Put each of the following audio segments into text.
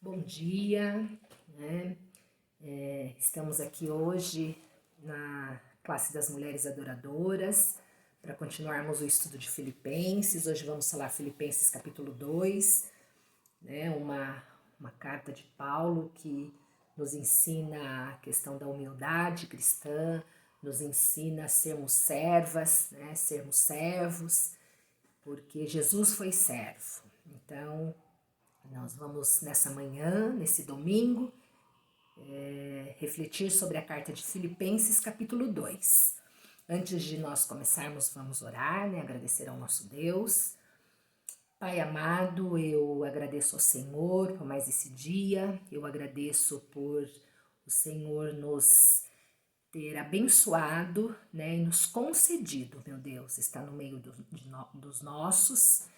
Bom dia, né? Estamos aqui hoje na classe das mulheres adoradoras para continuarmos o estudo de Filipenses. Hoje vamos falar Filipenses capítulo 2, né? Uma carta de Paulo que nos ensina a questão da humildade cristã, nos ensina a sermos servas, né? Sermos servos, porque Jesus foi servo. Então, nós vamos nessa manhã, nesse domingo, refletir sobre a carta de Filipenses, capítulo 2. Antes de nós começarmos, vamos orar, né? Agradecer ao nosso Deus. Pai amado, eu agradeço ao Senhor por mais esse dia, eu agradeço por o Senhor nos ter abençoado, né? E nos concedido, meu Deus, estar no meio dos nossos.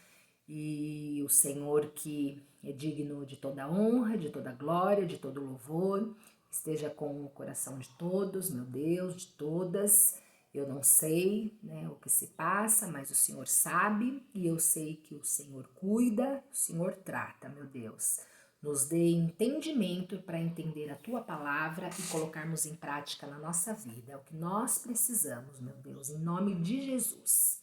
E o Senhor que é digno de toda honra, de toda glória, de todo louvor, esteja com o coração de todos, meu Deus, de todas. Eu não sei, né, o que se passa, mas o Senhor sabe e eu sei que o Senhor cuida, o Senhor trata, meu Deus. Nos dê entendimento para entender a Tua palavra e colocarmos em prática na nossa vida. É o que nós precisamos, meu Deus, em nome de Jesus.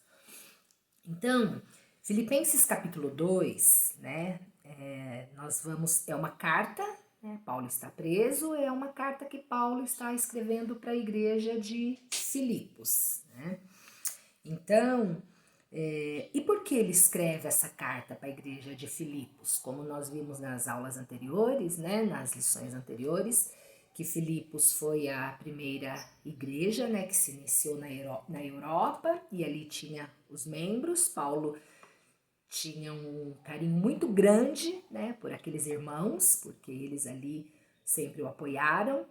Então, Filipenses capítulo 2, né, é uma carta, né, Paulo está preso, é uma carta que Paulo está escrevendo para a igreja de Filipos, né. Então, e por que ele escreve essa carta para a igreja de Filipos? Como nós vimos nas aulas anteriores, né, nas lições anteriores, que Filipos foi a primeira igreja, né, que se iniciou na Europa, e ali tinha os membros. Paulo tinha um carinho muito grande, né, por aqueles irmãos, porque eles ali sempre o apoiaram.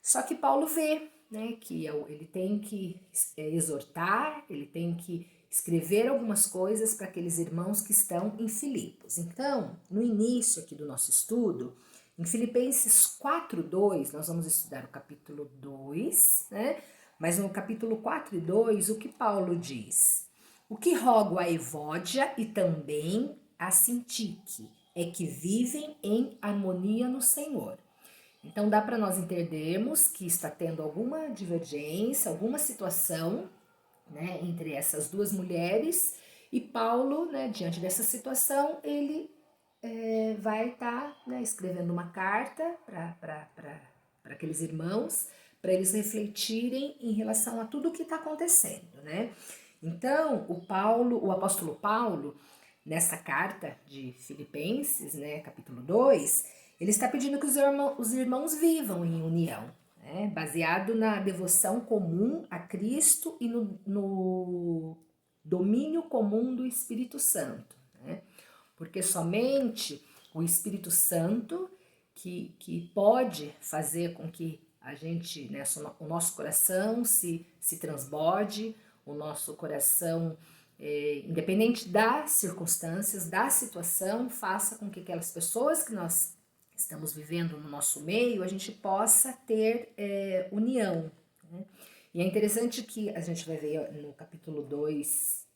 Só que Paulo vê, né, que ele tem que exortar, ele tem que escrever algumas coisas para aqueles irmãos que estão em Filipos. Então, no início aqui do nosso estudo, em Filipenses 4:2, nós vamos estudar o capítulo 2, né? Mas no capítulo 4 e 2, o que Paulo diz? O que rogo a Evódia e também a Sintique é que vivem em harmonia no Senhor. Então dá para nós entendermos que está tendo alguma divergência, alguma situação, né, entre essas duas mulheres, e Paulo, né, diante dessa situação, ele vai estar, né, escrevendo uma carta para aqueles irmãos, para eles refletirem em relação a tudo o que está acontecendo, né? Então, o apóstolo Paulo, nessa carta de Filipenses, né, capítulo 2, ele está pedindo que os irmãos vivam em união, né, baseado na devoção comum a Cristo e no domínio comum do Espírito Santo, né? Porque somente o Espírito Santo que pode fazer com que a gente, né, o nosso coração se transborde, o nosso coração, independente das circunstâncias, da situação, faça com que aquelas pessoas que nós estamos vivendo no nosso meio, a gente possa ter união, né? E é interessante que a gente vai ver no capítulo 2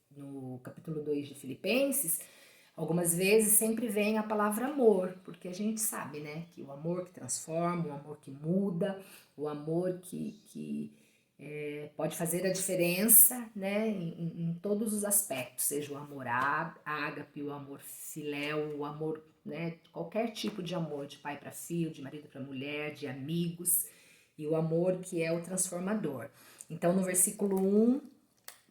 de Filipenses, algumas vezes sempre vem a palavra amor, porque a gente sabe, né, que o amor que transforma, o amor que muda, o amor que pode fazer a diferença, né, em todos os aspectos, seja o amor ágape, o amor filéu, o amor, né, qualquer tipo de amor, de pai para filho, de marido para mulher, de amigos, e o amor que é o transformador. Então, no versículo 1,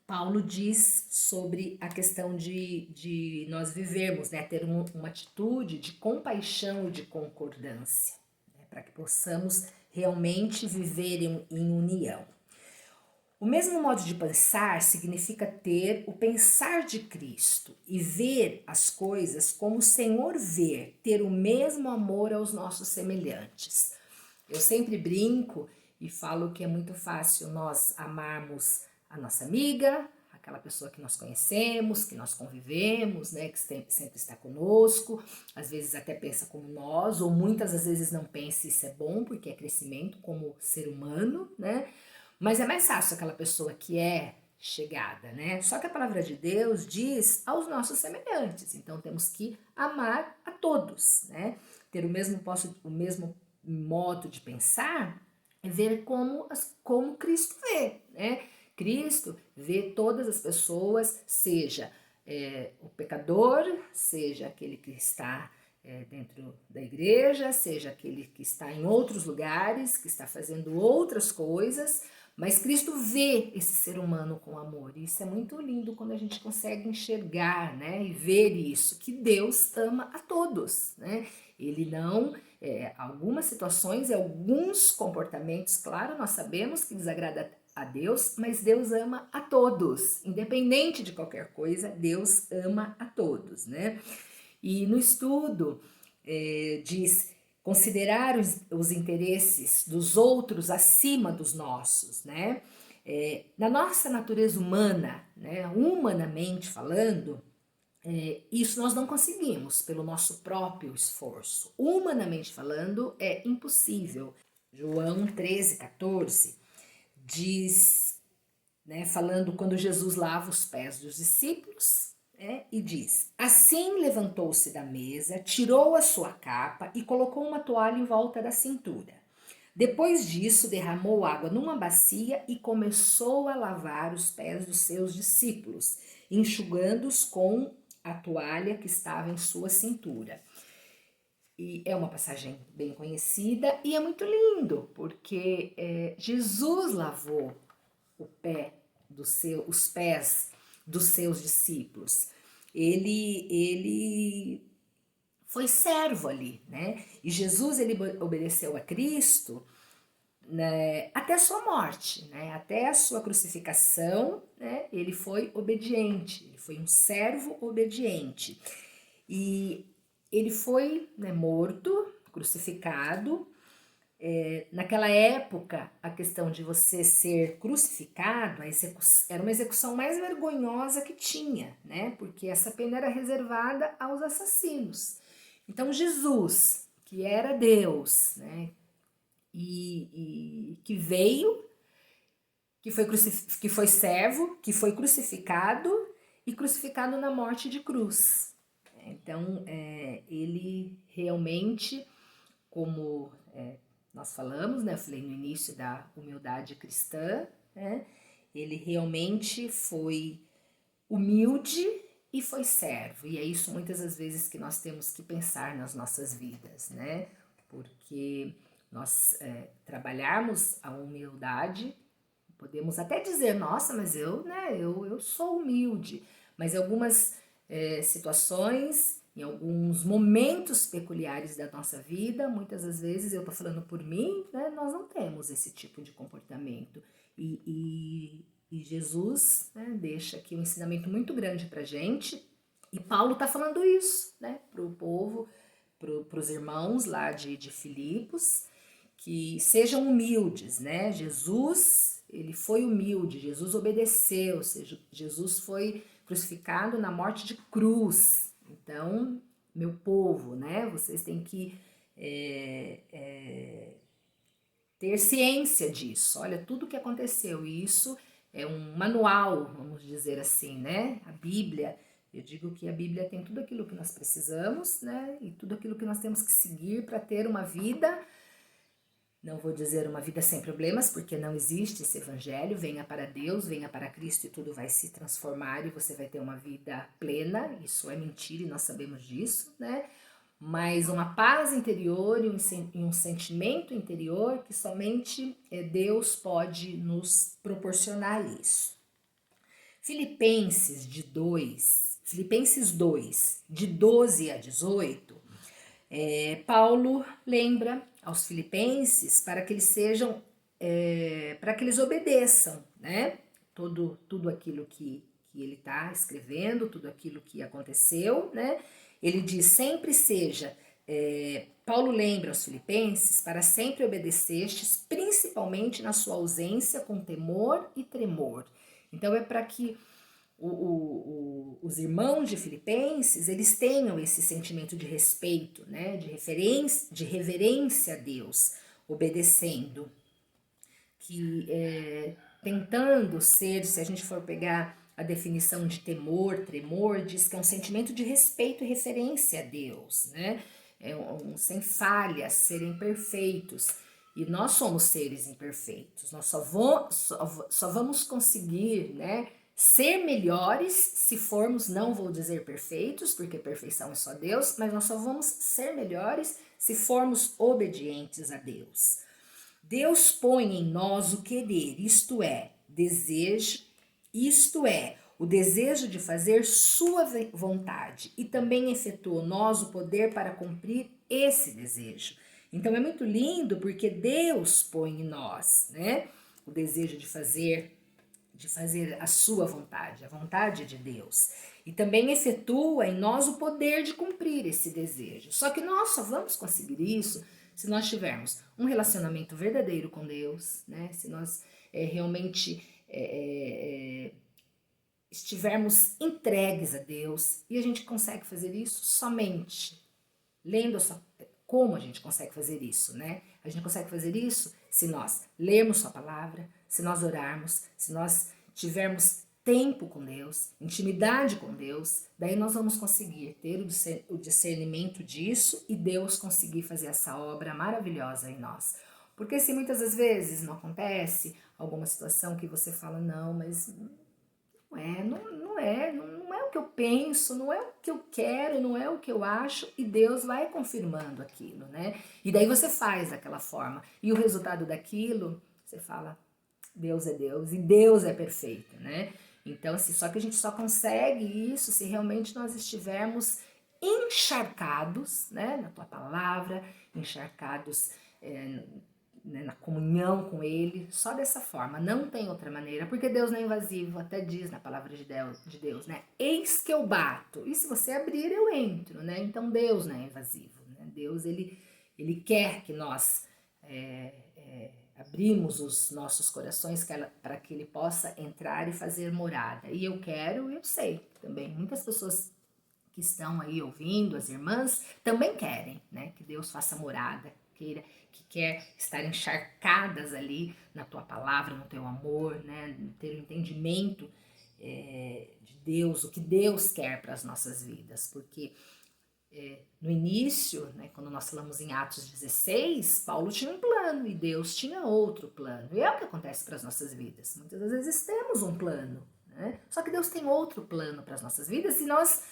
Paulo diz sobre a questão de nós vivermos, né, ter uma atitude de compaixão e de concordância, né, para que possamos realmente viver em união. O mesmo modo de pensar significa ter o pensar de Cristo e ver as coisas como o Senhor vê, ter o mesmo amor aos nossos semelhantes. Eu sempre brinco e falo que é muito fácil nós amarmos a nossa amiga, aquela pessoa que nós conhecemos, que nós convivemos, né, que sempre está conosco, às vezes até pensa como nós, ou muitas às vezes não pensa, isso é bom, porque é crescimento como ser humano, né? Mas é mais fácil aquela pessoa que é chegada, né? Só que a palavra de Deus diz aos nossos semelhantes, então temos que amar a todos, né? ter o mesmo modo de pensar, é ver como Cristo vê, né? Cristo vê todas as pessoas, seja o pecador, seja aquele que está dentro da igreja, seja aquele que está em outros lugares, que está fazendo outras coisas, mas Cristo vê esse ser humano com amor. E isso é muito lindo quando a gente consegue enxergar, né, e ver isso, que Deus ama a todos, né? Ele não, algumas situações e alguns comportamentos, claro, nós sabemos que desagrada a Deus, mas Deus ama a todos, independente de qualquer coisa, Deus ama a todos, né? E no estudo diz considerar os interesses dos outros acima dos nossos, né? Na nossa natureza humana, né, humanamente falando, isso nós não conseguimos pelo nosso próprio esforço. Humanamente falando, é impossível. João 13,14 diz, né, falando quando Jesus lava os pés dos discípulos, e diz: assim levantou-se da mesa, tirou a sua capa e colocou uma toalha em volta da cintura. Depois disso, derramou água numa bacia e começou a lavar os pés dos seus discípulos, enxugando-os com a toalha que estava em sua cintura. E é uma passagem bem conhecida e é muito lindo, porque Jesus lavou os pés dos seus discípulos. Ele foi servo ali, né? E Jesus, ele obedeceu a Cristo, né, até a sua morte, né? Até a sua crucificação, né? Ele foi obediente, ele foi um servo obediente. E ele foi, né, morto, crucificado. Naquela época, a questão de você ser crucificado era uma execução mais vergonhosa que tinha, né? Porque essa pena era reservada aos assassinos. Então, Jesus, que era Deus, né? E que veio, que foi servo, que foi crucificado e crucificado na morte de cruz. Então, ele realmente, como nós falamos, né? Eu falei no início da humildade cristã, né? Ele realmente foi humilde e foi servo. E é isso muitas das vezes que nós temos que pensar nas nossas vidas, né? Porque nós trabalharmos a humildade, podemos até dizer, nossa, mas eu sou humilde. Mas em algumas situações, em alguns momentos peculiares da nossa vida, muitas das vezes, eu tô falando por mim, né, nós não temos esse tipo de comportamento. E Jesus, né, deixa aqui um ensinamento muito grande pra gente, e Paulo tá falando isso, né, pro povo, pros irmãos lá de Filipos, que sejam humildes, né? Jesus, ele foi humilde, Jesus obedeceu, ou seja, Jesus foi crucificado na morte de cruz. Então, meu povo, né? Vocês têm que ter ciência disso. Olha tudo o que aconteceu. E isso é um manual, vamos dizer assim, né? A Bíblia. Eu digo que a Bíblia tem tudo aquilo que nós precisamos, né? E tudo aquilo que nós temos que seguir para ter uma vida. Não vou dizer uma vida sem problemas, porque não existe esse evangelho. Venha para Deus, venha para Cristo e tudo vai se transformar e você vai ter uma vida plena. Isso é mentira e nós sabemos disso, né? Mas uma paz interior e um sentimento interior que somente Deus pode nos proporcionar isso. Filipenses 2, de 12 a 18, Paulo lembra aos filipenses para que eles sejam, para que eles obedeçam, né? Tudo aquilo que ele está escrevendo, tudo aquilo que aconteceu, né? Ele diz: sempre seja. Paulo lembra aos filipenses para sempre obedecestes, principalmente na sua ausência, com temor e tremor. Então é para que os irmãos de Filipenses, eles tenham esse sentimento de respeito, né, de reverência a Deus, obedecendo, que tentando ser, se a gente for pegar a definição de temor, tremor, diz que é um sentimento de respeito e referência a Deus, né, sem falhas, serem perfeitos. E nós somos seres imperfeitos, nós só vamos conseguir, né, ser melhores se formos, não vou dizer perfeitos, porque perfeição é só Deus, mas nós só vamos ser melhores se formos obedientes a Deus. Deus põe em nós o querer, isto é, o desejo de fazer sua vontade, e também efetua em nós o poder para cumprir esse desejo. Então é muito lindo porque Deus põe em nós, né, o desejo de fazer a sua vontade, a vontade de Deus. E também efetua em nós o poder de cumprir esse desejo. Só que nós só vamos conseguir isso se nós tivermos um relacionamento verdadeiro com Deus, né? Se nós realmente estivermos entregues a Deus. E a gente consegue fazer isso somente lendo como a gente consegue fazer isso, né? A gente consegue fazer isso se nós lermos sua palavra, se nós orarmos, se nós tivermos tempo com Deus, intimidade com Deus, daí nós vamos conseguir ter o discernimento disso e Deus conseguir fazer essa obra maravilhosa em nós. Porque se muitas das vezes não acontece alguma situação que você fala, não, mas não é o que eu penso, não é o que eu quero, não é o que eu acho, e Deus vai confirmando aquilo, né? E daí você faz daquela forma, e o resultado daquilo, você fala, Deus é Deus, e Deus é perfeito, né? Então, assim, só que a gente só consegue isso se realmente nós estivermos encharcados, né, na tua palavra, encharcados na comunhão com Ele, só dessa forma, não tem outra maneira, porque Deus não é invasivo, até diz na palavra de Deus, né, eis que eu bato, e se você abrir eu entro, né, então Deus não é invasivo, né? Deus, ele quer que nós abrimos os nossos corações para que Ele possa entrar e fazer morada, e eu sei também, muitas pessoas que estão aí ouvindo, as irmãs, também querem, né, que Deus faça morada, que quer estar encharcadas ali na tua palavra, no teu amor, né, ter o entendimento de Deus, o que Deus quer para as nossas vidas, porque no início, né, quando nós falamos em Atos 16, Paulo tinha um plano e Deus tinha outro plano, e é o que acontece para as nossas vidas, muitas das vezes temos um plano, né, só que Deus tem outro plano para as nossas vidas e nós,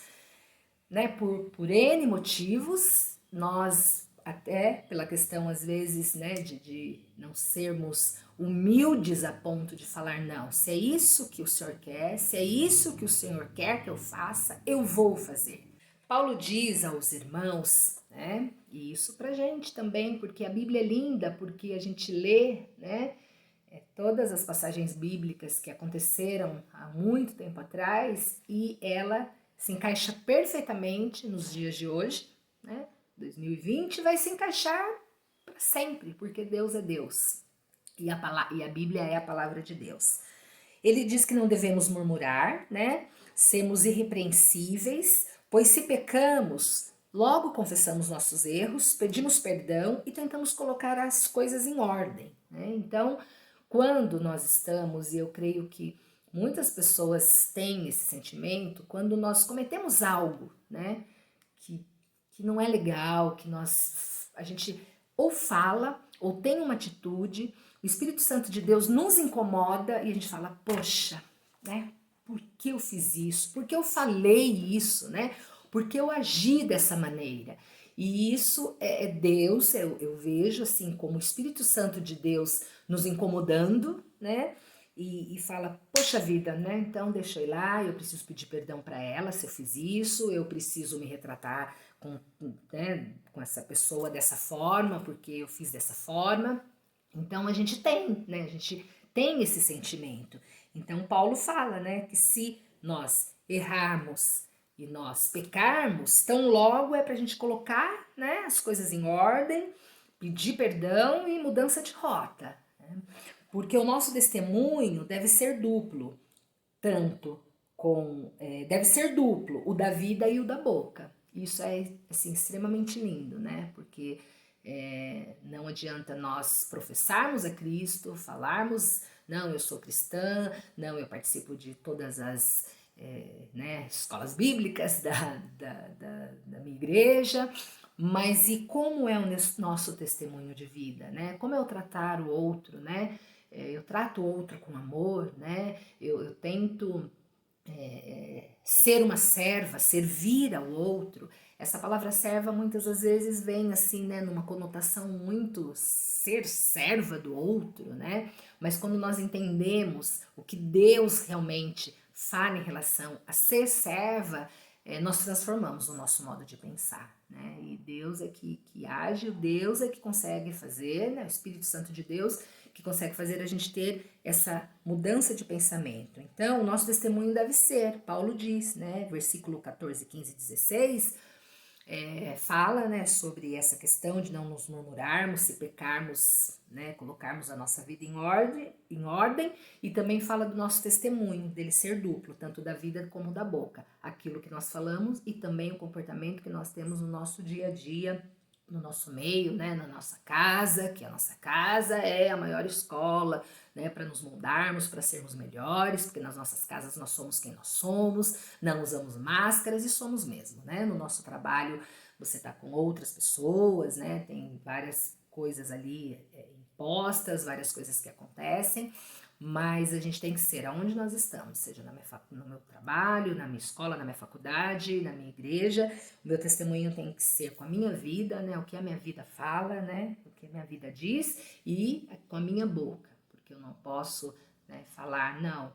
né, por N motivos, nós até pela questão às vezes, né, de não sermos humildes a ponto de falar não, se é isso que o Senhor quer, se é isso que o Senhor quer que eu faça, eu vou fazer. Paulo diz aos irmãos, né, e isso pra gente também, porque a Bíblia é linda, porque a gente lê, né, todas as passagens bíblicas que aconteceram há muito tempo atrás e ela se encaixa perfeitamente nos dias de hoje, né? 2020 vai se encaixar para sempre, porque Deus é Deus e a Bíblia é a palavra de Deus. Ele diz que não devemos murmurar, né? Sermos irrepreensíveis, pois se pecamos, logo confessamos nossos erros, pedimos perdão e tentamos colocar as coisas em ordem, né? Então, quando nós estamos, e eu creio que muitas pessoas têm esse sentimento, quando nós cometemos algo, né, que não é legal, que a gente ou fala ou tem uma atitude, o Espírito Santo de Deus nos incomoda e a gente fala, poxa, né, por que eu fiz isso? Por que eu falei isso, né? Por que eu agi dessa maneira? E isso é Deus, eu vejo assim como o Espírito Santo de Deus nos incomodando, né? E fala, poxa vida, né? Então deixa eu ir lá, eu preciso pedir perdão para ela se eu fiz isso, eu preciso me retratar com essa pessoa dessa forma, porque eu fiz dessa forma. Então a gente tem, né? A gente tem esse sentimento. Então Paulo fala, né, que se nós errarmos e nós pecarmos, tão logo é para a gente colocar, né, as coisas em ordem, pedir perdão e mudança de rota, né? Porque o nosso testemunho deve ser duplo, deve ser duplo, o da vida e o da boca. Isso é assim, extremamente lindo, né? Porque não adianta nós professarmos a Cristo, falarmos, não, eu sou cristã, não, eu participo de todas as escolas bíblicas da minha igreja, Mas e como é o nosso testemunho de vida, né? Como é o tratar o outro, né? Eu trato o outro com amor, né? Eu tento ser uma serva, servir ao outro. Essa palavra serva muitas das vezes vem assim, né, numa conotação muito ser serva do outro, né? Mas quando nós entendemos o que Deus realmente fala em relação a ser serva, nós transformamos o nosso modo de pensar, né? E Deus é que age, Deus é que consegue fazer, né? O Espírito Santo de Deus que consegue fazer a gente ter essa mudança de pensamento. Então, o nosso testemunho deve ser, Paulo diz, né, versículo 14, 15 e 16, fala, né, sobre essa questão de não nos murmurarmos, se pecarmos, né, colocarmos a nossa vida em ordem, e também fala do nosso testemunho, dele ser duplo, tanto da vida como da boca, aquilo que nós falamos e também o comportamento que nós temos no nosso dia a dia, no nosso meio, né, na nossa casa, que a nossa casa é a maior escola, né, para nos moldarmos, para sermos melhores, porque nas nossas casas nós somos quem nós somos, não usamos máscaras e somos mesmo, né? No nosso trabalho você está com outras pessoas, né? Tem várias coisas ali impostas, várias coisas que acontecem, mas a gente tem que ser aonde nós estamos, seja no meu trabalho, na minha escola, na minha faculdade, na minha igreja. O meu testemunho tem que ser com a minha vida, né? O que a minha vida fala, né? O que a minha vida diz e com a minha boca, porque eu não posso, né, falar, não,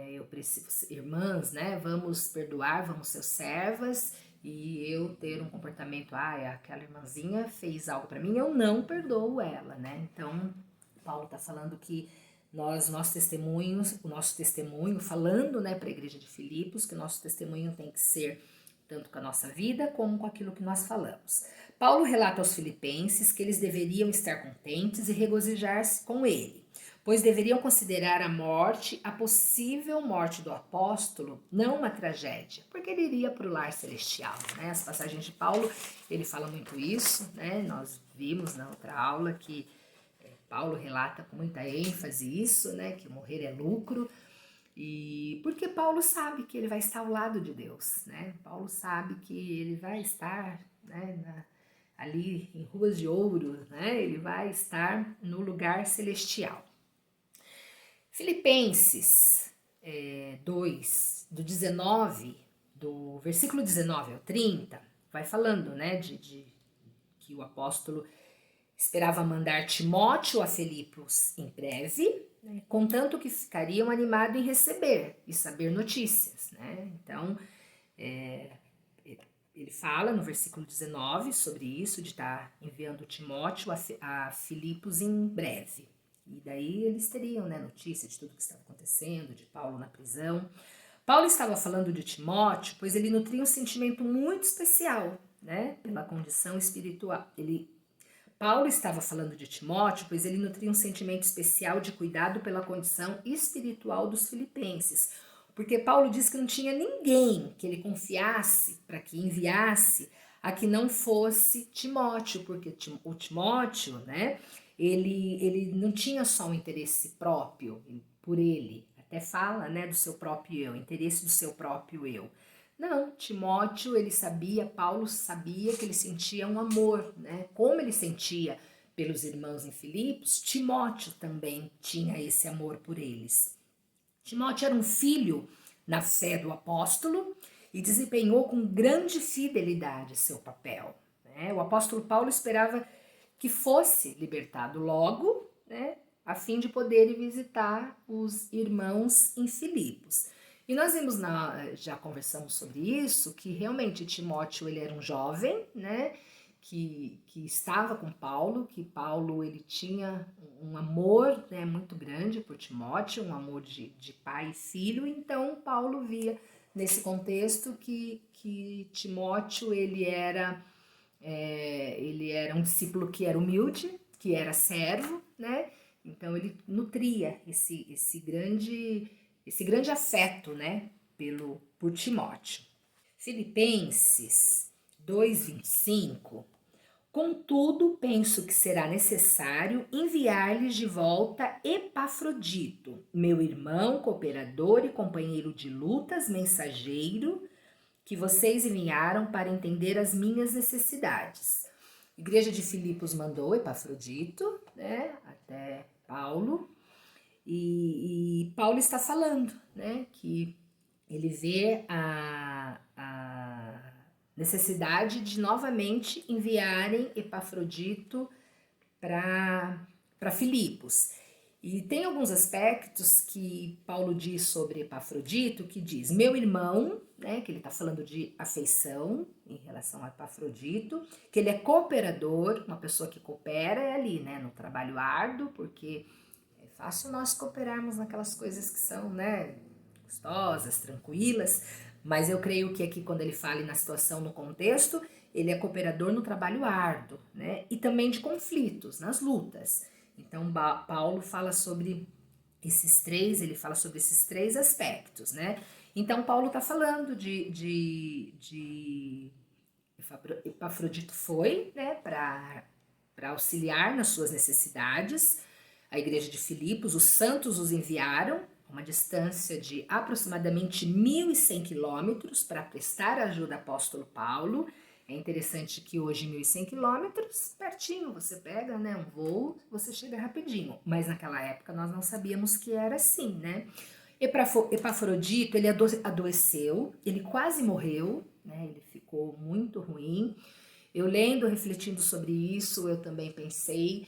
eu preciso, irmãs, né? Vamos perdoar, vamos ser servas e eu ter um comportamento, aquela irmãzinha fez algo para mim, eu não perdoo ela, né? Então, Paulo está falando que nosso testemunho, falando, né, para a igreja de Filipos, que o nosso testemunho tem que ser tanto com a nossa vida como com aquilo que nós falamos. Paulo relata aos filipenses que eles deveriam estar contentes e regozijar-se com ele, pois deveriam considerar a possível morte do apóstolo, não uma tragédia, porque ele iria para o lar celestial, né? As passagens de Paulo, ele fala muito isso, né? Nós vimos na outra aula que Paulo relata com muita ênfase isso, né? Que morrer é lucro. E porque Paulo sabe que ele vai estar ao lado de Deus, né? Paulo sabe que ele vai estar, né, ali em ruas de ouro, né? Ele vai estar no lugar celestial. Filipenses 2, do versículo 19 ao 30, vai falando, né, de que o apóstolo esperava mandar Timóteo a Filipos em breve, né, contanto que ficariam animados em receber e saber notícias, né? Então, ele fala no versículo 19 sobre isso, de estar enviando Timóteo a Filipos em breve. E daí eles teriam, né, notícia de tudo que estava acontecendo, de Paulo na prisão. Paulo estava falando de Timóteo, pois ele nutria um sentimento muito especial, né, pela condição espiritual. Paulo estava falando de Timóteo, pois ele nutria um sentimento especial de cuidado pela condição espiritual dos filipenses. Porque Paulo diz que não tinha ninguém que ele confiasse para que enviasse a que não fosse Timóteo, porque o Timóteo, né, ele não tinha só um interesse próprio por ele, até fala, né, do seu próprio eu, interesse do seu próprio eu. Não, Timóteo, Paulo sabia que ele sentia um amor, né? Como ele sentia pelos irmãos em Filipos, Timóteo também tinha esse amor por eles. Timóteo era um filho na fé do apóstolo e desempenhou com grande fidelidade seu papel, né? O apóstolo Paulo esperava que fosse libertado logo, né, a fim de poder ir visitar os irmãos em Filipos. E nós vimos, já conversamos sobre isso, que realmente Timóteo ele era um jovem, né, que estava com Paulo, que Paulo ele tinha um amor, né, muito grande por Timóteo, um amor de pai e filho, então Paulo via nesse contexto que Timóteo ele era um discípulo que era humilde, que era servo, né? Então ele nutria esse grande afeto, né, por Timóteo. Filipenses 2:25. Contudo, penso que será necessário enviar-lhes de volta Epafrodito, meu irmão, cooperador e companheiro de lutas, mensageiro, que vocês enviaram para entender as minhas necessidades. A igreja de Filipos mandou Epafrodito, né, até Paulo, e Paulo está falando, né, que ele vê a necessidade de novamente enviarem Epafrodito para Filipos. E tem alguns aspectos que Paulo diz sobre Epafrodito, que diz, meu irmão, né, que ele está falando de afeição em relação a Epafrodito, que ele é cooperador, uma pessoa que coopera é ali, né, no trabalho árduo, porque é fácil nós cooperarmos naquelas coisas que são, né, gostosas, tranquilas, mas eu creio que aqui quando ele fala na situação, no contexto, ele é cooperador no trabalho árduo, né, e também de conflitos, nas lutas. Então, Paulo fala sobre ele fala sobre esses três aspectos, né? Então, Paulo está falando de Epafrodito foi, né, para auxiliar nas suas necessidades. A igreja de Filipos, os santos os enviaram a uma distância de aproximadamente 1.100 quilômetros para prestar ajuda ao apóstolo Paulo. É interessante que hoje 1.100 quilômetros, pertinho, você pega, né, um voo, você chega rapidinho. Mas naquela época nós não sabíamos que era assim, né? Epafrodito, ele adoeceu, ele quase morreu, né? Ele ficou muito ruim. Eu lendo, refletindo sobre isso, eu também pensei,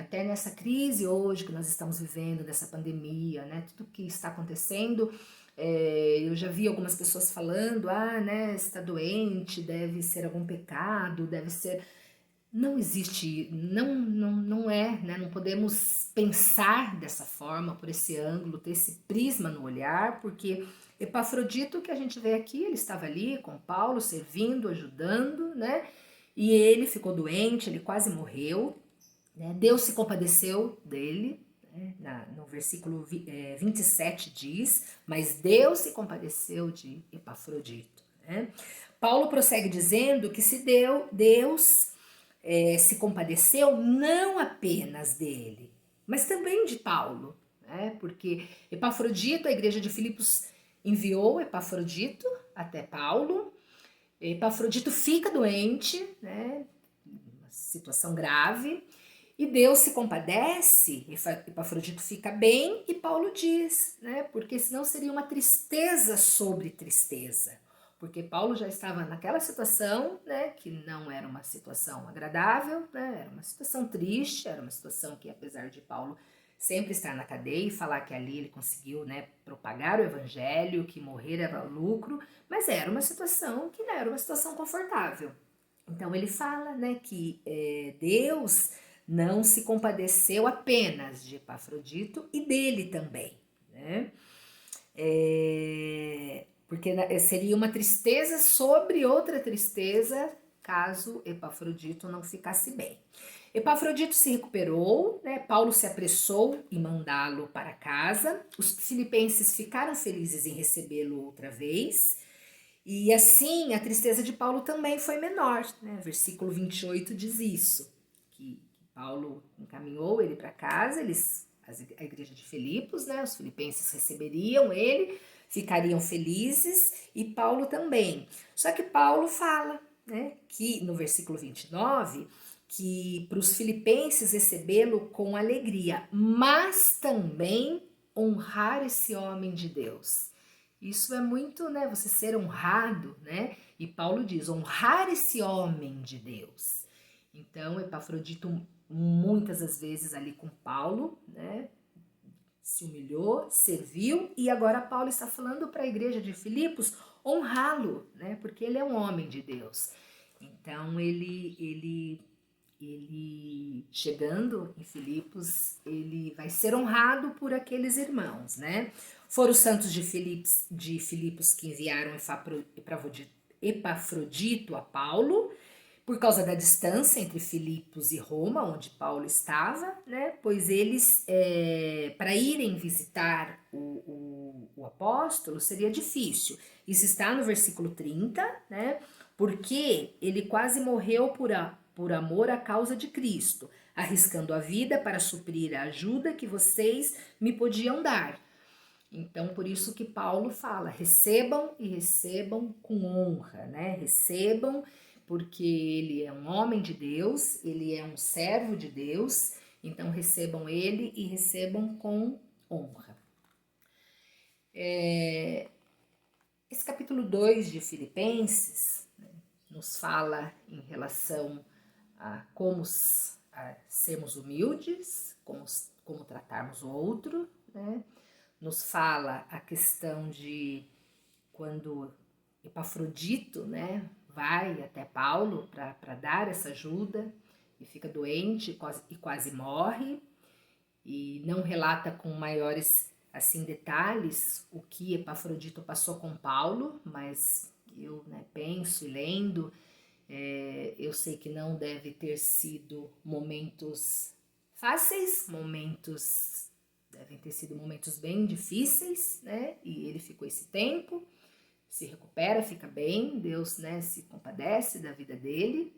até nessa crise hoje que nós estamos vivendo, dessa pandemia, né? Tudo que está acontecendo, eu já vi algumas pessoas falando, né, está doente, deve ser algum pecado, deve ser... Não existe, não é, né? Não podemos pensar dessa forma, por esse ângulo, ter esse prisma no olhar, porque Epafrodito, que a gente vê aqui, ele estava ali com Paulo, servindo, ajudando, né? E ele ficou doente, ele quase morreu, né? Deus se compadeceu dele, no versículo 27 diz, mas Deus se compadeceu de Epafrodito, né? Paulo prossegue dizendo que se Deus se compadeceu não apenas dele, mas também de Paulo, né? Porque Epafrodito, a igreja de Filipos enviou Epafrodito até Paulo. Epafrodito fica doente, né? Uma situação grave, e Deus se compadece, Epafrodito fica bem, e Paulo diz, né? Porque senão seria uma tristeza sobre tristeza. Porque Paulo já estava naquela situação, né? Que não era uma situação agradável, né? Era uma situação triste, era uma situação que, apesar de Paulo sempre estar na cadeia e falar que ali ele conseguiu, né, propagar o evangelho, que morrer era lucro, mas era uma situação que não era uma situação confortável. Então ele fala, né, que Deus não se compadeceu apenas de Epafrodito e dele também, né? Porque seria uma tristeza sobre outra tristeza caso Epafrodito não ficasse bem. Epafrodito se recuperou, né? Paulo se apressou em mandá-lo para casa. Os filipenses ficaram felizes em recebê-lo outra vez. E assim, a tristeza de Paulo também foi menor, né? Versículo 28 diz isso, que Paulo encaminhou ele para casa, a igreja de Filipos, né? Os filipenses receberiam ele, ficariam felizes, e Paulo também. Só que Paulo fala, né, que no versículo 29, que para os filipenses recebê-lo com alegria, mas também honrar esse homem de Deus. Isso é muito, né, você ser honrado, né? E Paulo diz, honrar esse homem de Deus. Então, Epafrodito, muitas das vezes ali com Paulo, né, se humilhou, serviu, e agora Paulo está falando para a igreja de Filipos honrá-lo, né, porque ele é um homem de Deus. Então, ele chegando em Filipos, ele vai ser honrado por aqueles irmãos, né? Foram os santos de Filipos que enviaram Epafrodito a Paulo, por causa da distância entre Filipos e Roma, onde Paulo estava, né? Pois eles, para irem visitar o apóstolo, seria difícil. Isso está no versículo 30, né? Porque ele quase morreu por amor à causa de Cristo, arriscando a vida para suprir a ajuda que vocês me podiam dar. Então, por isso que Paulo fala, recebam e recebam com honra, né? Recebam porque ele é um homem de Deus, ele é um servo de Deus, então recebam ele e recebam com honra. Esse capítulo 2 de Filipenses, né, nos fala em relação a como sermos humildes, como tratarmos o outro, né? Nos fala a questão de quando Epafrodito, né, vai até Paulo para dar essa ajuda e fica doente e quase morre, e não relata com maiores assim detalhes o que Epafrodito passou com Paulo, mas eu, né, penso e lendo, eu sei que não deve ter sido momentos fáceis, devem ter sido momentos bem difíceis, né? E ele ficou esse tempo, se recupera, fica bem, Deus, né, se compadece da vida dele.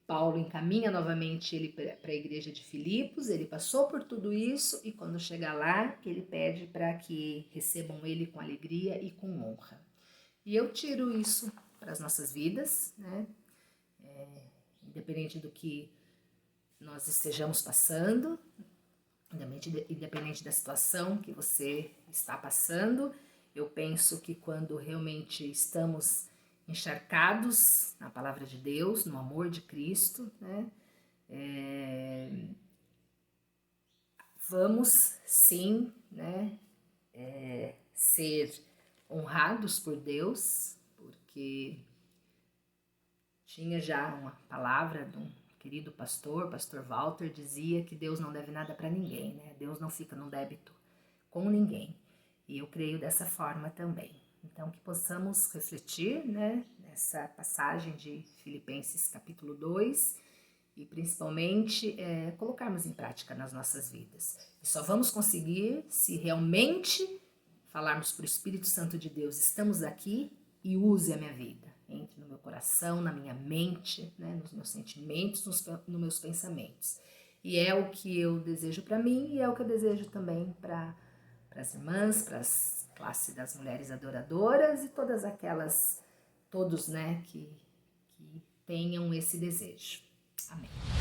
Paulo encaminha novamente ele para a igreja de Filipos, ele passou por tudo isso e quando chegar lá, ele pede para que recebam ele com alegria e com honra. E eu tiro isso para as nossas vidas, né? Independente do que nós estejamos passando, independente da situação que você está passando, eu penso que quando realmente estamos encharcados na palavra de Deus, no amor de Cristo, né, vamos sim, né, ser honrados por Deus, porque tinha já uma palavra de um querido pastor Walter, dizia que Deus não deve nada para ninguém, né? Deus não fica no débito com ninguém. E eu creio dessa forma também. Então, que possamos refletir, né, nessa passagem de Filipenses capítulo 2 e principalmente colocarmos em prática nas nossas vidas. E só vamos conseguir se realmente falarmos para o Espírito Santo de Deus, estamos aqui e use a minha vida. Entre no meu coração, na minha mente, né, nos meus sentimentos, nos meus pensamentos. E é o que eu desejo para mim e é o que eu desejo também para as irmãs, para as classes das mulheres adoradoras e todos, né, que tenham esse desejo. Amém.